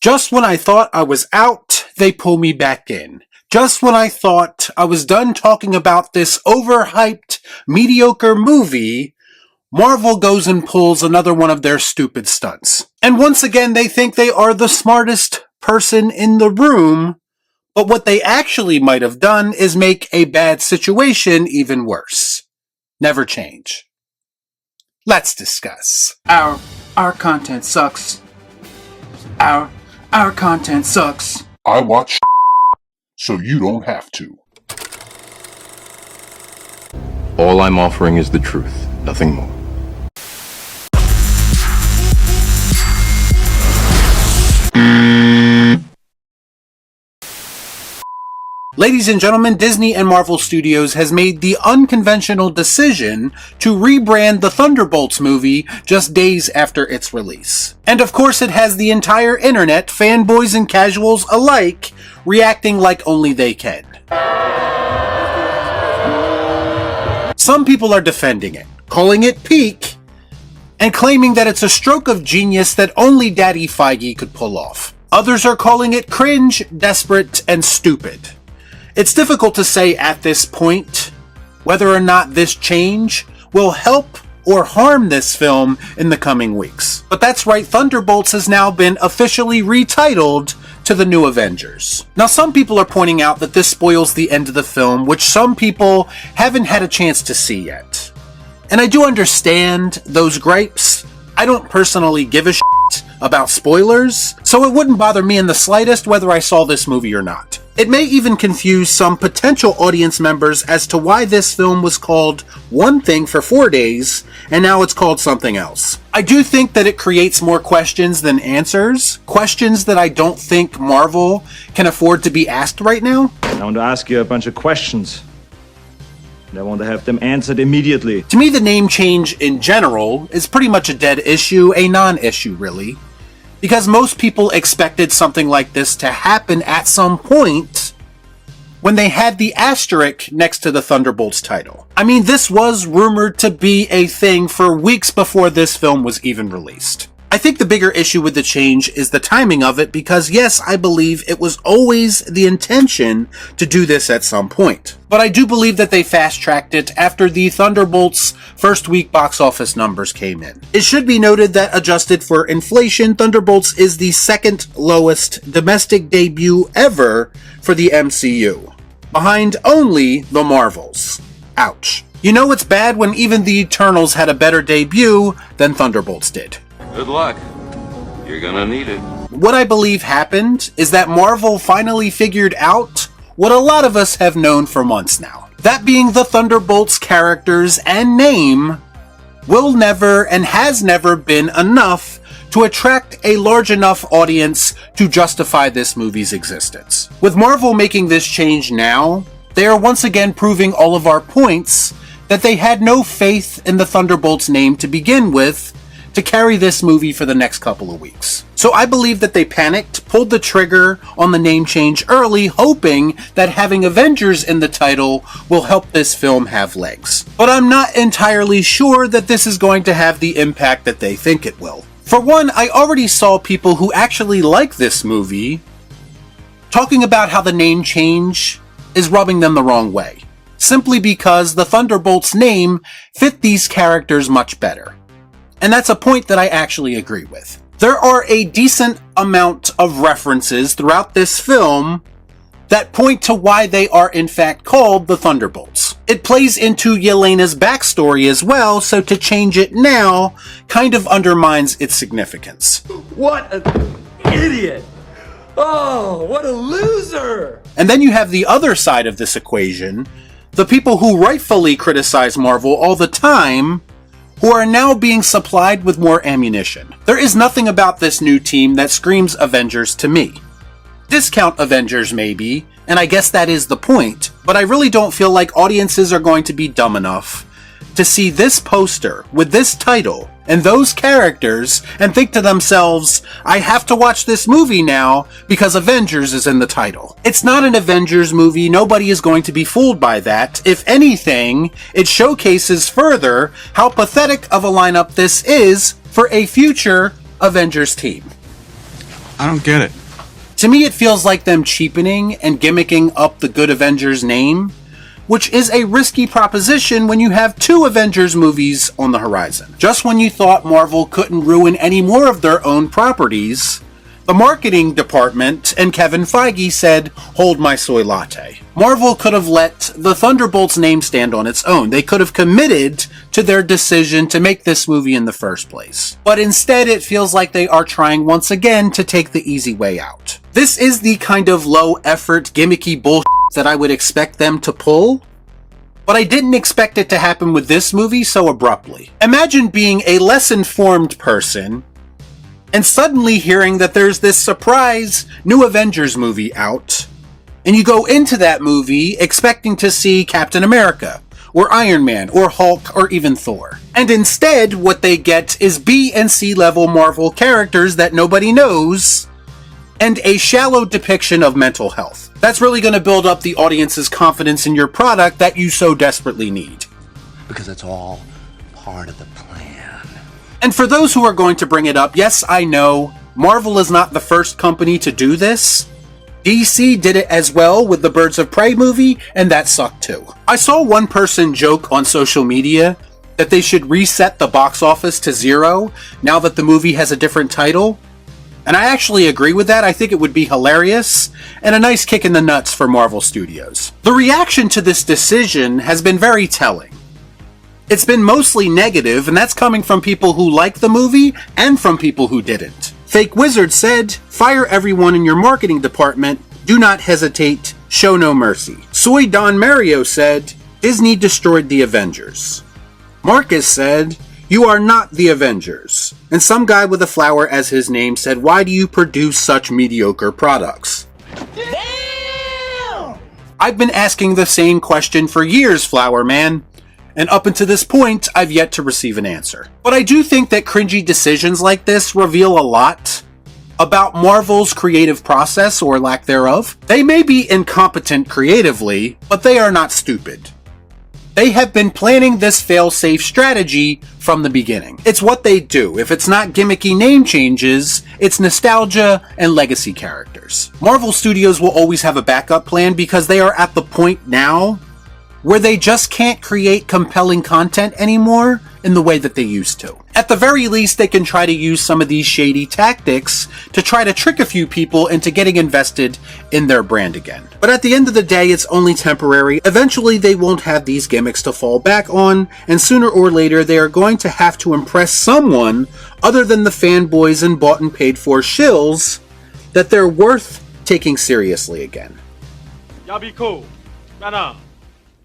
Just when I thought I was out, they pull me back in. Just when I thought I was done talking about this overhyped, mediocre movie, Marvel goes and pulls another one of their stupid stunts. And once again, they think they are the smartest person in the room, but what they actually might have done is make a bad situation even worse. Never change. Let's discuss. Our content sucks. Our content sucks. I watch so you don't have to. All I'm offering is the truth, nothing more. Ladies and gentlemen, Disney and Marvel Studios has made the unconventional decision to rebrand the Thunderbolts movie just days after its release. And of course it has the entire internet, fanboys and casuals alike, reacting like only they can. Some people are defending it, calling it peak, and claiming that it's a stroke of genius that only Daddy Feige could pull off. Others are calling it cringe, desperate, and stupid. It's difficult to say at this point whether or not this change will help or harm this film in the coming weeks. But that's right, Thunderbolts has now been officially retitled to the New Avengers. Now some people are pointing out that this spoils the end of the film, which some people haven't had a chance to see yet. And I do understand those gripes. I don't personally give a shit about spoilers, so it wouldn't bother me in the slightest whether I saw this movie or not. It may even confuse some potential audience members as to why this film was called one thing for 4 days, and now it's called something else. I do think that it creates more questions than answers, questions that I don't think Marvel can afford to be asked right now. I want to ask you a bunch of questions, and I want to have them answered immediately. To me, the name change in general is pretty much a dead issue, a non-issue really. Because most people expected something like this to happen at some point when they had the asterisk next to the Thunderbolts title. I mean, this was rumored to be a thing for weeks before this film was even released. I think the bigger issue with the change is the timing of it because yes, I believe it was always the intention to do this at some point. But I do believe that they fast-tracked it after the Thunderbolts' first week box office numbers came in. It should be noted that adjusted for inflation, Thunderbolts is the second lowest domestic debut ever for the MCU, behind only the Marvels. Ouch. You know it's bad when even the Eternals had a better debut than Thunderbolts did. Good luck. You're gonna need it. What I believe happened is that Marvel finally figured out what a lot of us have known for months now. That being the Thunderbolts characters and name will never and has never been enough to attract a large enough audience to justify this movie's existence. With Marvel making this change now, they are once again proving all of our points that they had no faith in the Thunderbolts name to begin with to carry this movie for the next couple of weeks. So I believe that they panicked, pulled the trigger on the name change early, hoping that having Avengers in the title will help this film have legs. But I'm not entirely sure that this is going to have the impact that they think it will. For one, I already saw people who actually like this movie talking about how the name change is rubbing them the wrong way, simply because the Thunderbolts name fit these characters much better. And that's a point that I actually agree with. There are a decent amount of references throughout this film that point to why they are in fact called the Thunderbolts. It plays into Yelena's backstory as well, so to change it now kind of undermines its significance. What an idiot! Oh, what a loser! And then you have the other side of this equation, the people who rightfully criticize Marvel all the time, who are now being supplied with more ammunition. There is nothing about this new team that screams Avengers to me. Discount Avengers maybe, and I guess that is the point, but I really don't feel like audiences are going to be dumb enough to see this poster with this title and those characters and think to themselves, I have to watch this movie now because Avengers is in the title. It's not an Avengers movie, nobody is going to be fooled by that. If anything, it showcases further how pathetic of a lineup this is for a future Avengers team. I don't get it. To me, it feels like them cheapening and gimmicking up the good Avengers name, which is a risky proposition when you have 2 Avengers movies on the horizon. Just when you thought Marvel couldn't ruin any more of their own properties, the marketing department and Kevin Feige said, "Hold my soy latte." Marvel could have let the Thunderbolts name stand on its own. They could have committed to their decision to make this movie in the first place. But instead, it feels like they are trying once again to take the easy way out. This is the kind of low-effort, gimmicky bullshit that I would expect them to pull, but I didn't expect it to happen with this movie so abruptly. Imagine being a less informed person and suddenly hearing that there's this surprise new Avengers movie out, and you go into that movie expecting to see Captain America, or Iron Man, or Hulk, or even Thor. And instead, what they get is B and C level Marvel characters that nobody knows, and a shallow depiction of mental health. That's really going to build up the audience's confidence in your product that you so desperately need. Because it's all part of the plan. And for those who are going to bring it up, yes, I know, Marvel is not the first company to do this. DC did it as well with the Birds of Prey movie, and that sucked too. I saw one person joke on social media that they should reset the box office to 0 now that the movie has a different title. And I actually agree with that. I think it would be hilarious and a nice kick in the nuts for Marvel Studios. The reaction to this decision has been very telling. It's been mostly negative, and that's coming from people who liked the movie and from people who didn't. Fake Wizard said, "Fire everyone in your marketing department. Do not hesitate. Show no mercy." Soy Don Mario said, "Disney destroyed the Avengers." Marcus said, "You are not the Avengers." And some guy with a flower as his name said, "Why do you produce such mediocre products?" Damn! I've been asking the same question for years, Flower Man. And up until this point, I've yet to receive an answer. But I do think that cringy decisions like this reveal a lot about Marvel's creative process, or lack thereof. They may be incompetent creatively, but they are not stupid. They have been planning this fail-safe strategy from the beginning. It's what they do. If it's not gimmicky name changes, it's nostalgia and legacy characters. Marvel Studios will always have a backup plan because they are at the point now where they just can't create compelling content anymore in the way that they used to. At the very least, they can try to use some of these shady tactics to try to trick a few people into getting invested in their brand again. But at the end of the day, it's only temporary. Eventually, they won't have these gimmicks to fall back on, and sooner or later, they are going to have to impress someone other than the fanboys and bought and paid for shills that they're worth taking seriously again. Y'all be cool. Nah.